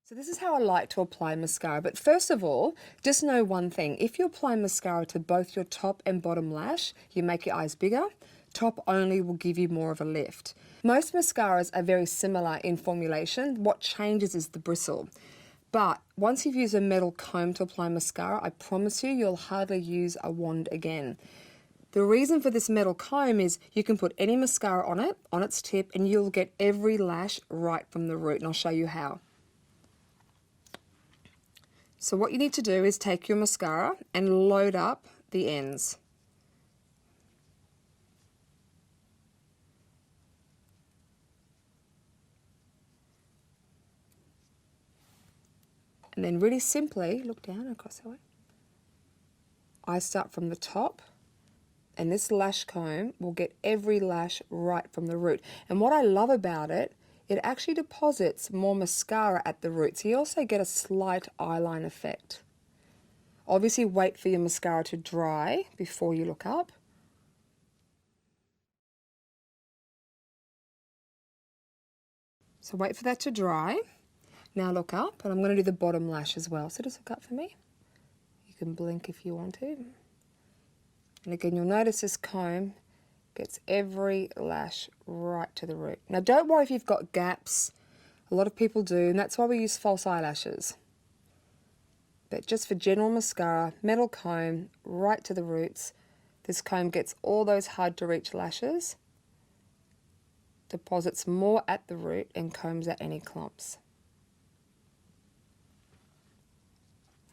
So this is how I like to apply mascara, but first of all, just know one thing. If you apply mascara to both your top and bottom lash, you make your eyes bigger. Top only will give you more of a lift. Most mascaras are very similar in formulation. What changes is the bristle. But once you've used a metal comb to apply mascara, I promise you, you'll hardly use a wand again. The reason for this metal comb is you can put any mascara on it, on its tip, and you'll get every lash right from the root, and I'll show you how. So what you need to do is take your mascara and load up the ends. And then really simply, look down across that way. I start from the top, and this lash comb will get every lash right from the root. And what I love about it, it actually deposits more mascara at the root, so you also get a slight eyeline effect. Obviously wait for your mascara to dry before you look up. So wait for that to dry. Now look up, and I'm going to do the bottom lash as well, so just look up for me. You can blink if you want to. And again, you'll notice this comb gets every lash right to the root. Now don't worry if you've got gaps. A lot of people do, and that's why we use false eyelashes. But just for general mascara, metal comb right to the roots. This comb gets all those hard to reach lashes, deposits more at the root, and combs out any clumps.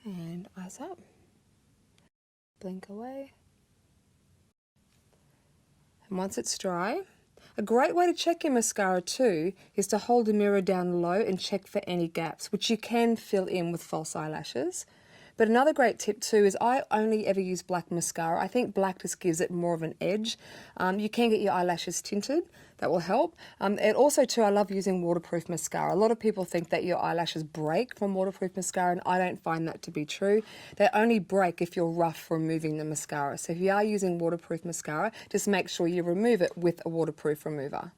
And eyes up. Blink away. And once it's dry, a great way to check your mascara too is to hold the mirror down low and check for any gaps, which you can fill in with false eyelashes. But another great tip too is I only ever use black mascara. I think black just gives it more of an edge. You can get your eyelashes tinted. That will help. And also too, I love using waterproof mascara. A lot of people think that your eyelashes break from waterproof mascara, and I don't find that to be true. They only break if you're rough removing the mascara. So if you are using waterproof mascara, just make sure you remove it with a waterproof remover.